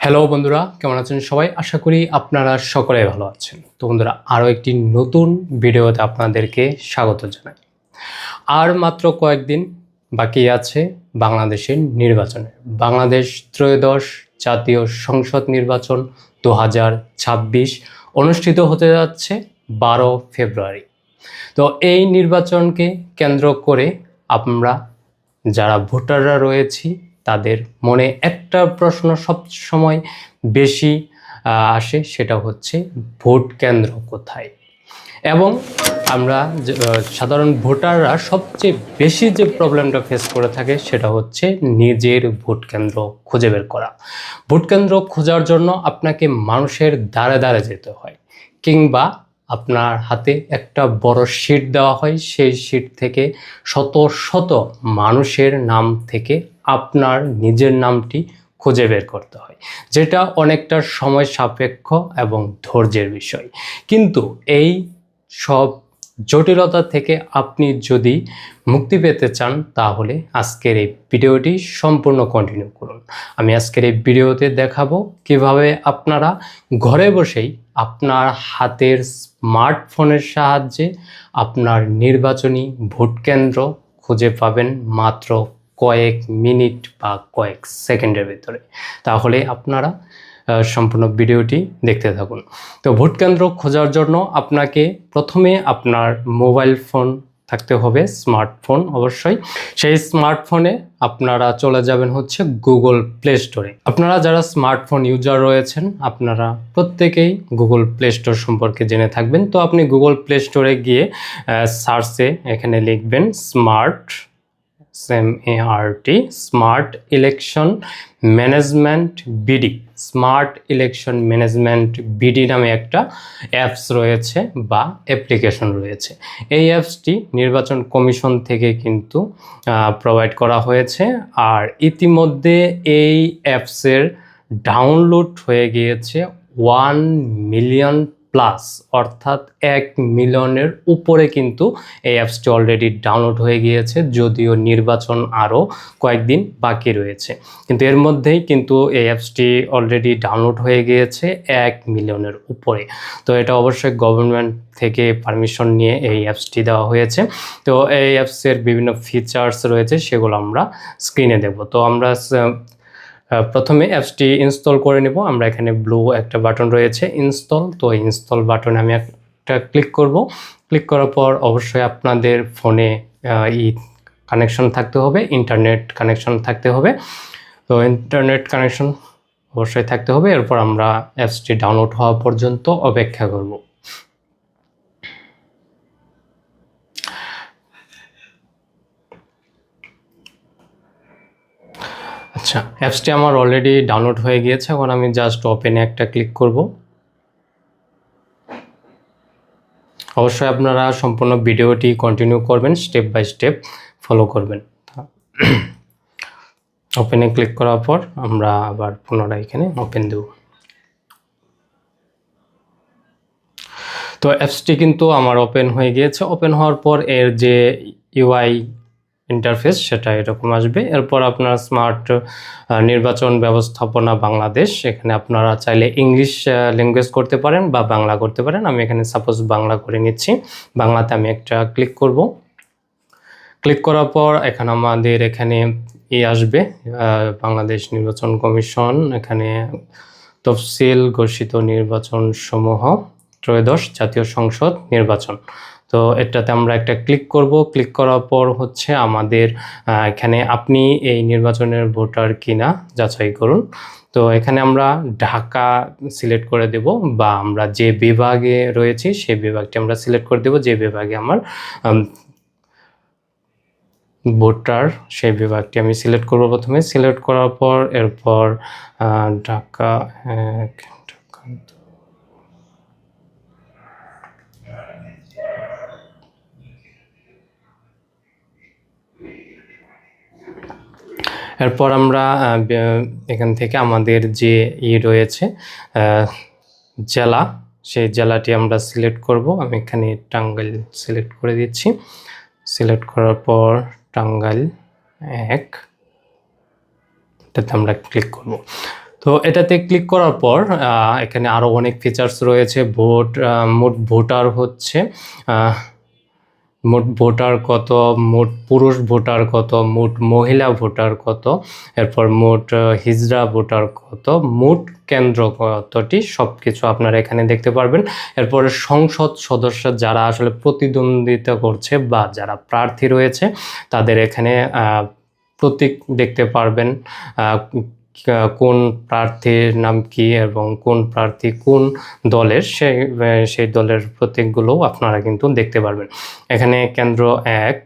Hello বন্ধুরা, কেমন আছেন সবাই? আশা করি আপনারা সকলেই ভালো আছেন। তো বন্ধুরা, আরও একটি নতুন ভিডিওতে আপনাদেরকে স্বাগত জানাই। আর মাত্র কয়েকদিন বাকি আছে বাংলাদেশের নির্বাচনের। বাংলাদেশ ত্রয়োদশ জাতীয় সংসদ নির্বাচন 2026 অনুষ্ঠিত হতে যাচ্ছে 12 ফেব্রুয়ারি। তো এই নির্বাচনকে কেন্দ্র করে আমরা যারা ভোটাররা রয়েছি তাদের মনে একটা প্রশ্ন সবসময় বেশি আসে, সেটা হচ্ছে ভোট কেন্দ্র কোথায়। এবং আমরা সাধারণ ভোটাররা সবচেয়ে বেশি যে প্রবলেমটা ফেস করে থাকে সেটা হচ্ছে নিজের ভোট কেন্দ্র খুঁজে বের করা। ভোট কেন্দ্র খোঁজার জন্য আপনাকে মানুষের দ্বারে দ্বারে যেতে হয়, কিংবা আপনার হাতে একটা বড় শিট দেওয়া হয়, সেই শিট থেকে শত শত মানুষের নাম থেকে আপনার নিজের নামটি খুঁজে বের করতে হয়, যেটা অনেকটা সময় সাপেক্ষ এবং ধৈর্যের বিষয়। কিন্তু এই সব জটিলতা থেকে আপনি যদি মুক্তি পেতে চান তাহলে আজকের এই ভিডিওটি সম্পূর্ণ কন্টিনিউ করুন। আমি আজকের এই ভিডিওতে দেখাবো কিভাবে আপনারা ঘরে বসেই আপনার হাতের স্মার্টফোনের সাহায্যে আপনার নির্বাচনী ভোট কেন্দ্র খুঁজে পাবেন মাত্র কয়েক মিনিট বা কয়েক সেকেন্ডের ভিতরে। তাহলে আপনারা সম্পূর্ণ ভিডিওটি দেখতে থাকুন। তো ভোট কেন্দ্র খোঁজার জন্য আপনাকে প্রথমে আপনার মোবাইল ফোন থাকতে হবে, স্মার্টফোন অবশ্যই। সেই স্মার্টফোনে আপনারা চলে যাবেন হচ্ছে গুগল প্লে স্টোরে। আপনারা যারা স্মার্টফোন ইউজার রয়েছেন আপনারা প্রত্যেকেই গুগল প্লে স্টোর সম্পর্কে জেনে থাকবেন। তো আপনি গুগল প্লে স্টোরে গিয়ে সার্চে এখানে লিখবেন smart election management BD. Smart election management BD নামে একটা অ্যাপস রয়েছে বা অ্যাপ্লিকেশন রয়েছে। এই অ্যাপসটি নির্বাচন কমিশন থেকে কিন্তু প্রোভাইড করা হয়েছে। আর ইতিমধ্যে এই অ্যাপসের ডাউনলোড হয়ে গিয়েছে 1 মিলিয়ন প্লাস, অর্থাৎ 1 মিলিয়নের উপরে কিন্তু এই অ্যাপসটি অলরেডি ডাউনলোড হয়ে গিয়েছে, যদিও নির্বাচন আরও কয়েকদিন বাকি রয়েছে। কিন্তু এর মধ্যেই কিন্তু এই অ্যাপসটি অলরেডি ডাউনলোড হয়ে গিয়েছে 1 মিলিয়নের উপরে। তো এটা অবশ্যই গভর্নমেন্ট থেকে পারমিশন নিয়ে এই অ্যাপসটি দেওয়া হয়েছে। তো এই অ্যাপসের বিভিন্ন ফিচার্স রয়েছে, সেগুলো আমরা স্ক্রিনে দেব। তো আমরা প্রথমে অ্যাপসটি ইনস্টল করে নেব। আমরা এখানে ব্লু একটা বাটন রয়েছে ইনস্টল, তো ইনস্টল বাটনে আমি একটা ক্লিক করব। ক্লিক করার পর অবশ্যই আপনাদের ফোনে কানেকশন থাকতে হবে, ইন্টারনেট কানেকশন থাকতে হবে। তো ইন্টারনেট কানেকশন অবশ্যই থাকতে হবে। এরপর আমরা অ্যাপসটি ডাউনলোড হওয়া পর্যন্ত অপেক্ষা করব। আচ্ছা, অ্যাপসটি আমার অলরেডি ডাউনলোড হয়ে গিয়েছে। এখন আমি জাস্ট ওপেনে একটা ক্লিক করব। অবশ্যই আপনারা সম্পূর্ণ ভিডিওটি কন্টিনিউ করবেন, স্টেপ বাই স্টেপ ফলো করবেন। ওপেনে ক্লিক করার পর আমরা আবার পুনরায় এখানে ওপেন দেব। তো অ্যাপসটি কিন্তু আমার ওপেন হয়ে গিয়েছে। ওপেন হওয়ার পর এর যে ইউআই ইন্টারফেস সেটা এরকম আসবে। এরপর আপনার স্মার্ট নির্বাচন ব্যবস্থাপনা বাংলাদেশ, এখানে আপনারা চাইলে ইংলিশ ল্যাঙ্গুয়েজ করতে পারেন বা বাংলা করতে পারেন। আমি এখানে সাপোজ বাংলা করে নিচ্ছি। বাংলাতে আমি একটা ক্লিক করব। ক্লিক করার পর আমাদের এখানে আসবে বাংলাদেশ নির্বাচন কমিশন, এখানে তফসিল ঘোষিত নির্বাচন সমূহ ত্রয়োদশ জাতীয় সংসদ নির্বাচন। তো এটাতে আমরা একটা ক্লিক করব। ক্লিক করার পর হচ্ছে আমাদের এখানে আপনি এই নির্বাচনের ভোটার কিনা যাচাই করুন। তো এখানে আমরা ঢাকা সিলেক্ট করে দেব, বা আমরা যে বিভাগে রয়েছি সেই বিভাগটি আমরা সিলেক্ট করে দেব, যে বিভাগে আমার ভোটার সেই বিভাগটি আমি সিলেক্ট করব। প্রথমে সিলেক্ট করার পর এরপর ঢাকা এরপর আমরা এখান থেকে আমাদের যে রয়েছে জেলা, সেই জেলাটি আমরা সিলেক্ট করব। আমি এখানে টাঙ্গাইল সিলেক্ট করে দিচ্ছি। সিলেক্ট করার পর টাঙ্গাইল 1 এটাতে আমরা ক্লিক করব। তো এটাতে ক্লিক করার পর এখানে আরও অনেক ফিচার্স রয়েছে। মোট ভোটার হচ্ছে মোট ভোটার কত, মোট পুরুষ ভোটার কত, মোট মহিলা ভোটার কত, এরপর মোট হিজড়া ভোটার কত, মোট কেন্দ্র কতটি, সব কিছু আপনারা এখানে দেখতে পারবেন। এরপরে সংসদ সদস্য যারা আসলে প্রতিদ্বন্দ্বিতা করছে বা যারা প্রার্থী রয়েছে তাদের এখানে প্রতীক দেখতে পারবেন, কোন প্রার্থীর নাম কি এবং কোন প্রার্থী কোন দলের, সেই দলের প্রতীকগুলো আপনারা কিন্তু দেখতে পারবেন। এখানে কেন্দ্র 1,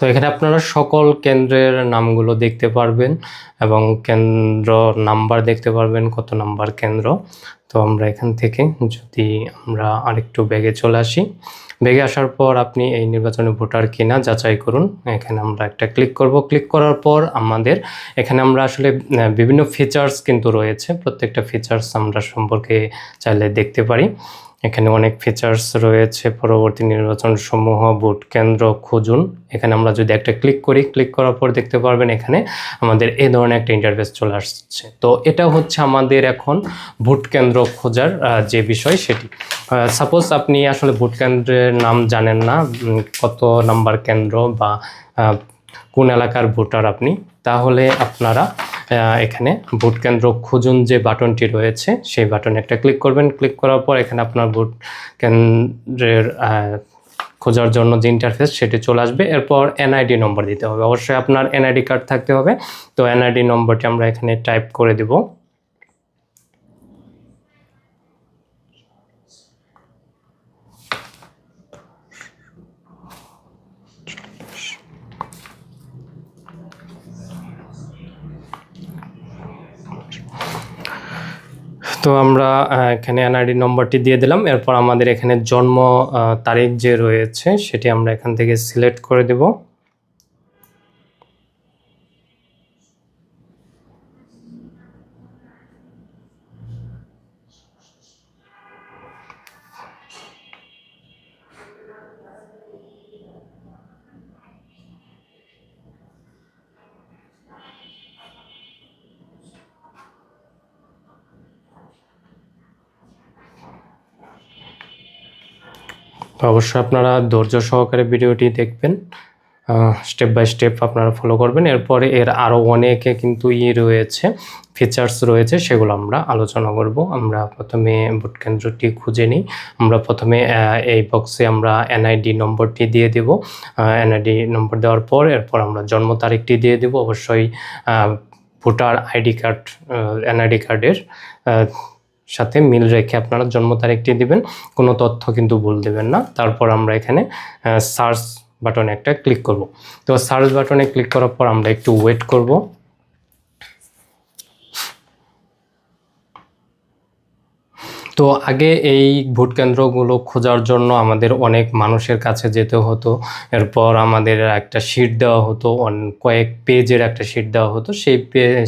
তো এখানে আপনারা সকল কেন্দ্রের নামগুলো দেখতে পারবেন এবং কেন্দ্র নাম্বার দেখতে পারবেন, কত নাম্বার কেন্দ্র। তো আমরা এখান থেকে যদি আমরা আরেকটু ব্যাগে চলে আসি, ব্যাগে আসার পর আপনি এই নির্বাচনে ভোটার কিনা যাচাই করুন। এখানে আমরা একটা ক্লিক করব। ক্লিক করার পর আমাদের এখানে আমরা আসলে বিভিন্ন ফিচার্স কিন্তু রয়েছে, প্রত্যেকটা ফিচার্স আমরা সম্পর্কে চাইলে দেখতে পারি। এখানে অনেক ফিচার্স রয়েছে। পরবর্তী নির্বাচন সমূহ, ভোট কেন্দ্র খুঁজুন। এখানে আমরা যদি একটা ক্লিক করি, ক্লিক করার পর দেখতে পারবেন এখানে আমাদের এই ধরনের একটা ইন্টারফেস চলে আসছে। তো এটা হচ্ছে আমাদের এখন ভোট কেন্দ্র খোঁজার যে বিষয় সেটি। সাপোজ আপনি আসলে ভোট কেন্দ্রের নাম জানেন না, কত নাম্বার কেন্দ্র বা কোন এলাকার ভোটার আপনি, তাহলে আপনারা এখানে ভোট কেন্দ্র খুঁজুন যে বাটনটি রয়েছে সেই বাটনে একটা ক্লিক করবেন। ক্লিক করার পর এখানে আপনার ভোট কেন্দ্রের খোঁজার জন্য যে ইন্টারফেস সেটি চলে আসবে। এরপর এনআইডি নম্বর দিতে হবে, অবশ্যই আপনার এনআইডি কার্ড থাকতে হবে। তো এনআইডি নম্বরটি আমরা এখানে টাইপ করে দেব। তো আমরা এখানে এনআইডি নম্বরটি দিয়ে দিলাম। এরপর আমাদের এখানে জন্ম তারিখ যে রয়েছে সেটি আমরা এখান থেকে সিলেক্ট করে দেব। অবশ্যই আপনারা ধৈর্য সহকারে ভিডিওটি দেখবেন, স্টেপ বাই স্টেপ আপনারা ফলো করবেন। এরপরে এর আরও অনেকে কিন্তু রয়েছে, ফিচার্স রয়েছে, সেগুলো আমরা আলোচনা করব। আমরা প্রথমে ভোট কেন্দ্রটি খুঁজে নিই। আমরা প্রথমে এই বক্সে আমরা এনআইডি নম্বরটি দিয়ে দেব। এনআইডি নম্বর দেওয়ার পর এরপর আমরা জন্ম তারিখটি দিয়ে দেব। অবশ্যই ভোটার আইডি কার্ড, এনআইডি কার্ডের সাথে মিল রেখে আপনারা জন্ম তারিখটি দিবেন, কোনো তথ্য কিন্তু ভুল দেবেন না। তারপর আমরা এখানে সার্চ বাটনে একটা ক্লিক করব। তো সার্চ বাটনে ক্লিক করার পর আমরা একটু ওয়েট করব। তো আগে এই ভোট কেন্দ্রগুলো খোঁজার জন্য আমাদের অনেক মানুষের কাছে যেতে হতো। এরপর আমাদের একটা শিট দেওয়া হতো, কয়েক পেজের একটা শিট দেওয়া হতো।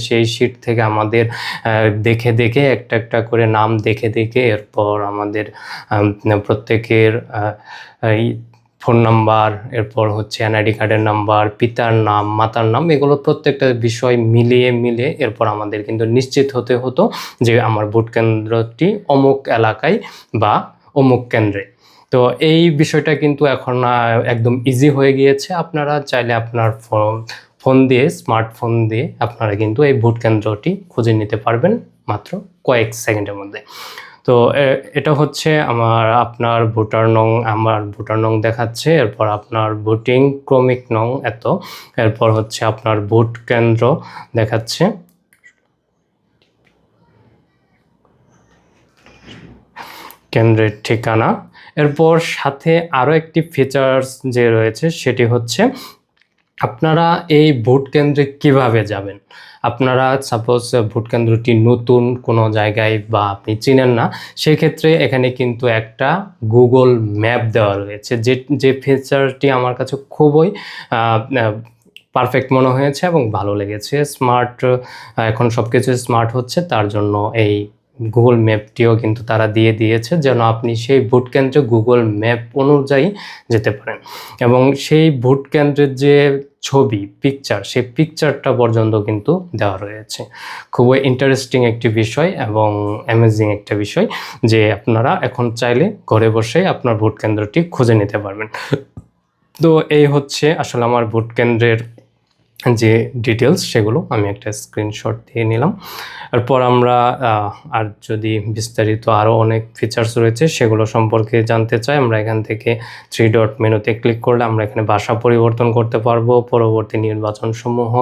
সেই শিট থেকে আমাদের দেখে দেখে একটা একটা করে নাম দেখে দেখে এরপর আমাদের প্রত্যেকের ফোন নাম্বার, এরপর হচ্ছে এনআইডি কার্ডের নাম্বার, পিতার নাম, মাতার নাম, এগুলো প্রত্যেকটা বিষয় মিলিয়ে এরপর আমাদের কিন্তু নিশ্চিত হতে হতো যে আমার ভোট কেন্দ্রটি অমুক এলাকায় বা অমুক কেন্দ্রে। তো এই বিষয়টা কিন্তু এখন একদম ইজি হয়ে গিয়েছে। আপনারা চাইলে আপনার ফোন দিয়ে, স্মার্টফোন দিয়ে আপনারা কিন্তু এই ভোট কেন্দ্রটি খুঁজে নিতে পারবেন মাত্র কয়েক সেকেন্ডের মধ্যে। তো এটা হচ্ছে আপনার ভোটার নং, আমার ভোটার নং দেখাচ্ছে। এরপর আপনার ভোটিং ক্রমিক নং এত, এরপর হচ্ছে আপনার ভোট কেন্দ্র দেখাচ্ছে, কেন্দ্রের ঠিকানা। এরপর সাথে আরও একটি ফিচার্স যে রয়েছে সেটি হচ্ছে আপনারা এই ভোট কেন্দ্রে কিভাবে যাবেন? আপনারা সাপোজ ভোট কেন্দ্রটি নতুন কোনো জায়গায় বা আপনি চিনেন না, সেক্ষেত্রে এখানে কিন্তু একটা গুগল ম্যাপ দেওয়া রয়েছে, যে ফিচারটি আমার কাছে খুবই পারফেক্ট মনে হয়েছে এবং ভালো লেগেছে। স্মার্ট, এখন সব কিছু স্মার্ট হচ্ছে, তার জন্য এই গুগল ম্যাপটিও কিন্তু তারা দিয়ে দিয়েছে, যেন আপনি সেই ভোট কেন্দ্রে গুগল ম্যাপ অনুযায়ী যেতে পারেন এবং সেই ভোট কেন্দ্রের যে ছবি, পিকচার, সেই পিকচারটা পর্যন্ত কিন্তু দেওয়া রয়েছে। খুবই ইন্টারেস্টিং একটি বিষয় এবং অ্যামেজিং একটা বিষয়, যে আপনারা এখন চাইলে ঘরে বসেই আপনার ভোট কেন্দ্রটি খুঁজে নিতে পারবেন। তো এই হচ্ছে আসলে আমার ভোট কেন্দ্রের যে ডিটেলস, সেগুলো আমি একটা স্ক্রিনশট দিয়ে নিলাম। এরপর আমরা আর যদি বিস্তারিত আরও অনেক ফিচার্স রয়েছে সেগুলো সম্পর্কে জানতে চাই, আমরা এখান থেকে 3 ডট মেনুতে ক্লিক করলে আমরা এখানে ভাষা পরিবর্তন করতে পারবো, পরবর্তী নির্বাচনসমূহ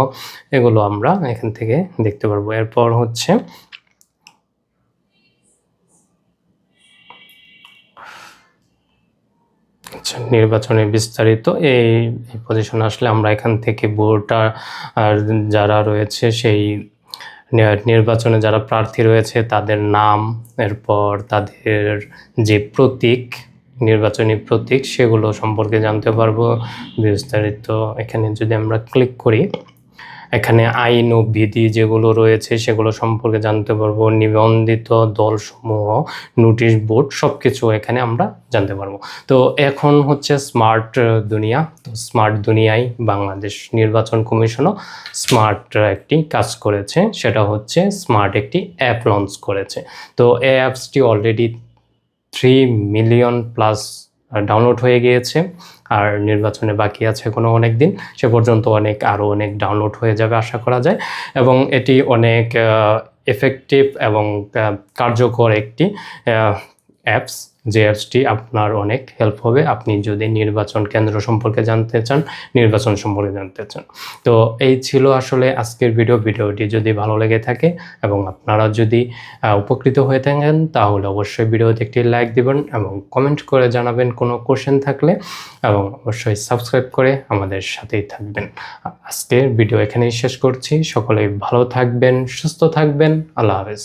এগুলো আমরা এখান থেকে দেখতে পারবো। এরপর হচ্ছে নির্বাচনের বিস্তারিত, এই পজিশন আসলে আমরা এখান থেকে ভোটার আর যারা রয়েছে সেই নির্বাচনে যারা প্রার্থী রয়েছে তাদের নাম, এরপর তাদের যে প্রতীক, নির্বাচনী প্রতীক, সেগুলো সম্পর্কে জানতে পারবো বিস্তারিত। এখানে যদি আমরা ক্লিক করি, এখানে আইন ও বিধি যেগুলো রয়েছে সেগুলো সম্পর্কে জানতে পারবো, নিবন্ধিত দলসমূহ, নোটিশ বোর্ড, সব কিছু এখানে আমরা জানতে পারবো। তো এখন হচ্ছে স্মার্ট দুনিয়া, তো স্মার্ট দুনিয়ায় বাংলাদেশ নির্বাচন কমিশনও স্মার্ট একটি কাজ করেছে, সেটা হচ্ছে স্মার্ট একটি অ্যাপ লঞ্চ করেছে। তো এই অ্যাপসটি অলরেডি 3 মিলিয়ন প্লাস ডাউনলোড হয়ে গিয়েছে, আর নির্বাচনে বাকি আছে এখনো অনেক দিন, সে পর্যন্ত আরও অনেক ডাউনলোড হয়ে যাবে আশা করা যায়। এবং এটি অনেক এফেক্টিভ এবং কার্যকর একটি অ্যাপস, যে অ্যাপসটি আপনার অনেক হেল্প হবে আপনি যদি নির্বাচন কেন্দ্র সম্পর্কে জানতে চান, নির্বাচন সম্পর্কে জানতে চান। তো এই ছিল আসলে আজকের ভিডিওটি যদি ভালো লেগে থাকে এবং আপনারা যদি উপকৃত হয়ে থাকেন, তাহলে অবশ্যই ভিডিওতে একটি লাইক দিবেন এবং কমেন্ট করে জানাবেন কোনো কোশ্চেন থাকলে, এবং অবশ্যই সাবস্ক্রাইব করে আমাদের সাথেই থাকবেন। আজকের ভিডিও এখানেই শেষ করছি। সকলেই ভালো থাকবেন, সুস্থ থাকবেন। আল্লাহ হাফেজ।